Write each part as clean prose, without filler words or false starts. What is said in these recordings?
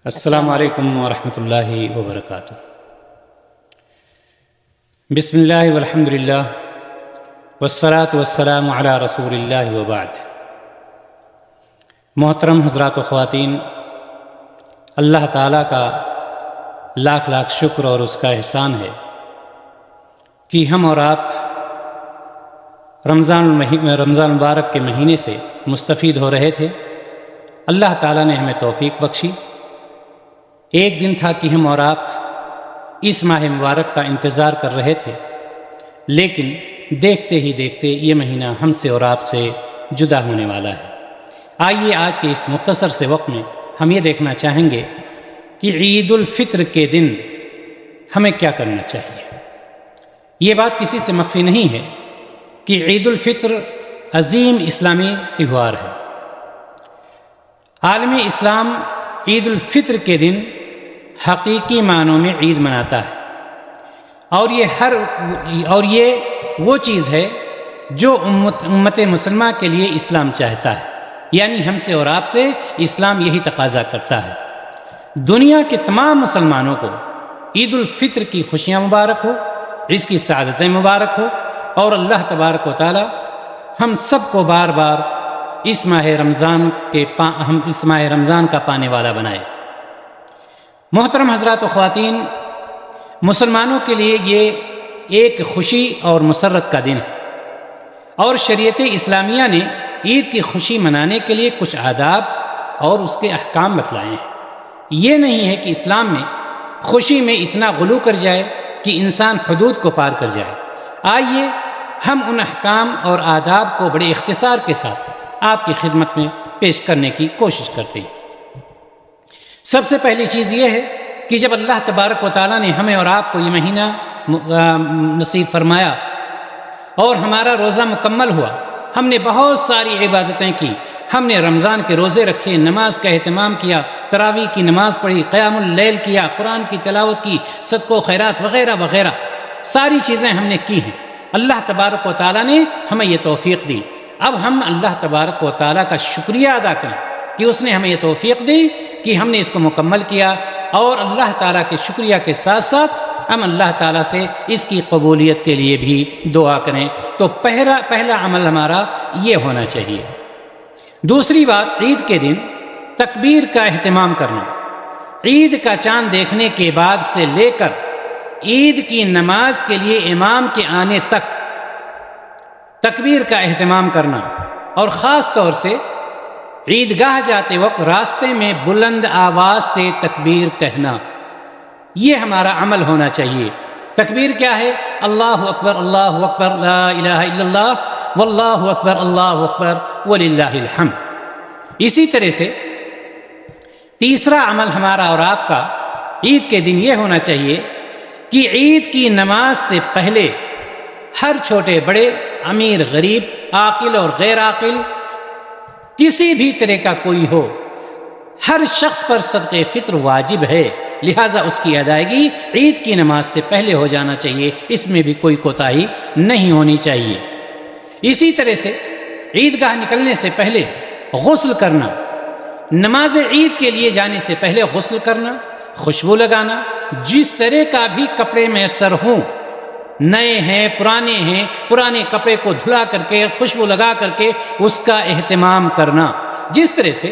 السلام علیکم ورحمۃ اللہ وبرکاتہ۔ بسم اللہ والحمد للہ والصلاة والسلام علی رسول اللہ وبعد۔ محترم حضرات و خواتین، اللہ تعالیٰ کا لاکھ لاکھ شکر اور اس کا احسان ہے کہ ہم اور آپ رمضان مبارک کے مہینے سے مستفید ہو رہے تھے۔ اللہ تعالیٰ نے ہمیں توفیق بخشی۔ ایک دن تھا کہ ہم اور آپ اس ماہ مبارک کا انتظار کر رہے تھے، لیکن دیکھتے ہی دیکھتے یہ مہینہ ہم سے اور آپ سے جدا ہونے والا ہے۔ آئیے آج کے اس مختصر سے وقت میں ہم یہ دیکھنا چاہیں گے کہ عید الفطر کے دن ہمیں کیا کرنا چاہیے۔ یہ بات کسی سے مخفی نہیں ہے کہ عید الفطر عظیم اسلامی تہوار ہے۔ عالم اسلام عید الفطر کے دن حقیقی معنوں میں عید مناتا ہے، اور یہ وہ چیز ہے جو امت مسلمہ کے لیے اسلام چاہتا ہے، یعنی ہم سے اور آپ سے اسلام یہی تقاضا کرتا ہے۔ دنیا کے تمام مسلمانوں کو عید الفطر کی خوشیاں مبارک ہو، اس کی سعادتیں مبارک ہو، اور اللہ تبارک و تعالی ہم سب کو بار بار اس ماہ رمضان کا پانے والا بنائے۔ محترم حضرات و خواتین، مسلمانوں کے لیے یہ ایک خوشی اور مسرت کا دن ہے، اور شریعت اسلامیہ نے عید کی خوشی منانے کے لیے کچھ آداب اور اس کے احکام بتلائے ہیں۔ یہ نہیں ہے کہ اسلام میں خوشی میں اتنا غلو کر جائے کہ انسان حدود کو پار کر جائے۔ آئیے ہم ان احکام اور آداب کو بڑے اختصار کے ساتھ آپ کی خدمت میں پیش کرنے کی کوشش کرتے ہیں۔ سب سے پہلی چیز یہ ہے کہ جب اللہ تبارک و تعالیٰ نے ہمیں اور آپ کو یہ مہینہ نصیب فرمایا اور ہمارا روزہ مکمل ہوا، ہم نے بہت ساری عبادتیں کی۔ ہم نے رمضان کے روزے رکھے، نماز کا اہتمام کیا، تراویح کی نماز پڑھی، قیام اللیل کیا، قرآن کی تلاوت کی، صدقہ و خیرات وغیرہ وغیرہ ساری چیزیں ہم نے کی ہیں۔ اللہ تبارک و تعالیٰ نے ہمیں یہ توفیق دی۔ اب ہم اللہ تبارک و تعالیٰ کا شکریہ ادا کریں کہ اس نے ہمیں یہ توفیق دی کہ ہم نے اس کو مکمل کیا، اور اللہ تعالیٰ کے شکریہ کے ساتھ ساتھ ہم اللہ تعالیٰ سے اس کی قبولیت کے لیے بھی دعا کریں۔ تو پہلا عمل ہمارا یہ ہونا چاہیے۔ دوسری بات، عید کے دن تکبیر کا اہتمام کرنا۔ عید کا چاند دیکھنے کے بعد سے لے کر عید کی نماز کے لیے امام کے آنے تک تکبیر کا اہتمام کرنا، اور خاص طور سے عیدگاہ جاتے وقت راستے میں بلند آواز سے تکبیر کہنا، یہ ہمارا عمل ہونا چاہیے۔ تکبیر کیا ہے؟ اللہ اکبر لا الہ الا اللہ واللہ اکبر وللہ الحمد۔ اسی طرح سے تیسرا عمل ہمارا اور آپ کا عید کے دن یہ ہونا چاہیے کہ عید کی نماز سے پہلے ہر چھوٹے بڑے، امیر غریب، عاقل اور غیر عاقل، کسی بھی طرح کا کوئی ہو، ہر شخص پر صدقہ فطر واجب ہے، لہٰذا اس کی ادائیگی عید کی نماز سے پہلے ہو جانا چاہیے، اس میں بھی کوئی کوتاہی نہیں ہونی چاہیے۔ اسی طرح سے عیدگاہ نکلنے سے پہلے غسل کرنا، نماز عید کے لیے جانے سے پہلے غسل کرنا، خوشبو لگانا، جس طرح کا بھی کپڑے میسر ہوں، نئے ہیں پرانے کپڑے کو دھلا کر کے خوشبو لگا کر کے اس کا اہتمام کرنا۔ جس طرح سے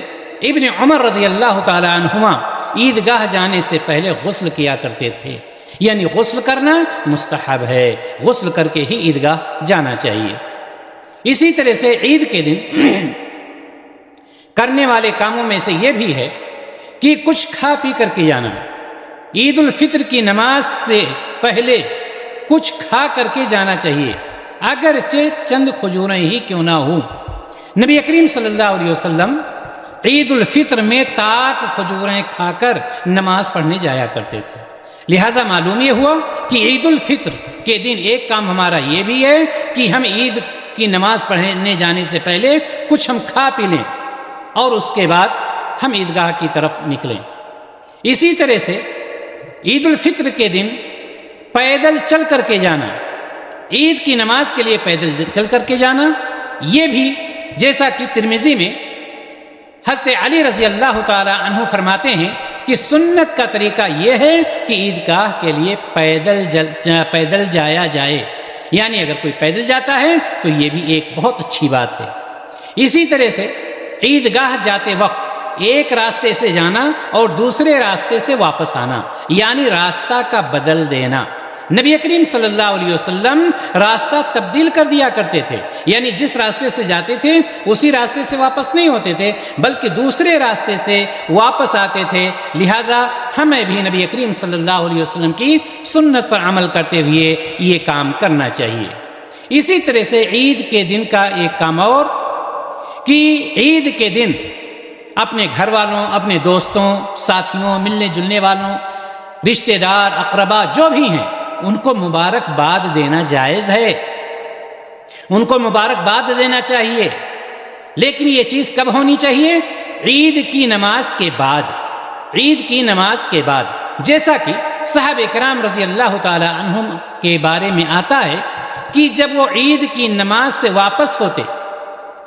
ابن عمر رضی اللہ تعالی عنہما عیدگاہ جانے سے پہلے غسل کیا کرتے تھے، یعنی غسل کرنا مستحب ہے، غسل کر کے ہی عیدگاہ جانا چاہیے۔ اسی طرح سے عید کے دن کرنے والے کاموں میں سے یہ بھی ہے کہ کچھ کھا پی کر کے جانا۔ عید الفطر کی نماز سے پہلے کچھ کھا کر کے جانا چاہیے، اگرچہ چند کھجوریں ہی کیوں نہ ہوں۔ نبی کریم صلی اللہ علیہ وسلم عید الفطر میں تاک کھجوریں کھا کر نماز پڑھنے جایا کرتے تھے۔ لہٰذا معلوم یہ ہوا کہ عید الفطر کے دن ایک کام ہمارا یہ بھی ہے کہ ہم عید کی نماز پڑھنے جانے سے پہلے کچھ ہم کھا پی لیں، اور اس کے بعد ہم عیدگاہ کی طرف نکلیں۔ اسی طرح سے عید الفطر کے دن پیدل چل کر کے جانا، عید کی نماز کے لیے پیدل چل کر کے جانا، یہ بھی جیسا کہ ترمذی میں حضرت علی رضی اللہ تعالی عنہ فرماتے ہیں کہ سنت کا طریقہ یہ ہے کہ عیدگاہ کے لیے پیدل جایا جائے، یعنی اگر کوئی پیدل جاتا ہے تو یہ بھی ایک بہت اچھی بات ہے۔ اسی طرح سے عیدگاہ جاتے وقت ایک راستے سے جانا اور دوسرے راستے سے واپس آنا، یعنی راستہ کا بدل دینا۔ نبی کریم صلی اللہ علیہ وسلم راستہ تبدیل کر دیا کرتے تھے، یعنی جس راستے سے جاتے تھے اسی راستے سے واپس نہیں ہوتے تھے بلکہ دوسرے راستے سے واپس آتے تھے۔ لہٰذا ہمیں بھی نبی کریم صلی اللہ علیہ وسلم کی سنت پر عمل کرتے ہوئے یہ کام کرنا چاہیے۔ اسی طرح سے عید کے دن کا ایک کام اور کہ عید کے دن اپنے گھر والوں، اپنے دوستوں، ساتھیوں، ملنے جلنے والوں، رشتہ دار، اقربا جو بھی ہیں ان کو مبارکباد دینا جائز ہے، ان کو مبارکباد دینا چاہیے، لیکن یہ چیز کب ہونی چاہیے؟ عید کی نماز کے بعد، عید کی نماز کے بعد، جیسا کہ صحابہ کرام رضی اللہ تعالی عنہم کے بارے میں آتا ہے کہ جب وہ عید کی نماز سے واپس ہوتے،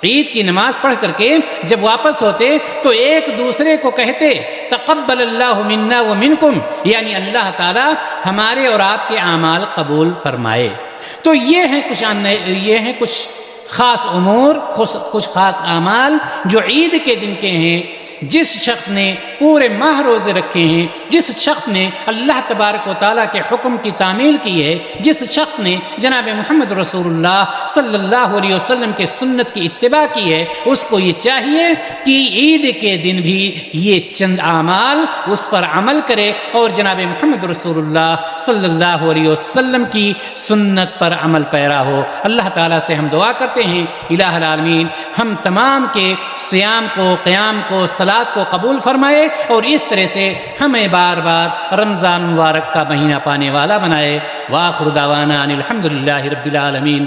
عید کی نماز پڑھ کر کے جب واپس ہوتے تو ایک دوسرے کو کہتے تقبل اللہ منا ومنکم، یعنی اللہ تعالی ہمارے اور آپ کے اعمال قبول فرمائے۔ تو یہ ہیں کچھ خاص امور، کچھ خاص اعمال جو عید کے دن کے ہیں۔ جس شخص نے پورے ماہ روزے رکھے ہیں، جس شخص نے اللہ تبارک و تعالیٰ کے حکم کی تعمیل کی ہے، جس شخص نے جناب محمد رسول اللہ صلی اللہ علیہ وسلم کے سنت کی اتباع کی ہے، اس کو یہ چاہیے کہ عید کے دن بھی یہ چند اعمال اس پر عمل کرے اور جناب محمد رسول اللہ صلی اللہ علیہ وسلم کی سنت پر عمل پیرا ہو۔ اللہ تعالیٰ سے ہم دعا کرتے ہیں الہ العالمین ہم تمام کے صیام کو، قیام کو، صلات کو قبول فرمائے اور اس طرح سے ہمیں بار بار رمضان مبارک کا مہینہ پانے والا بنائے۔ وآخر دعوانا ان الحمدللہ رب العالمین۔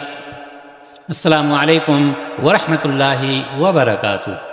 السلام علیکم ورحمۃ اللہ وبرکاتہ۔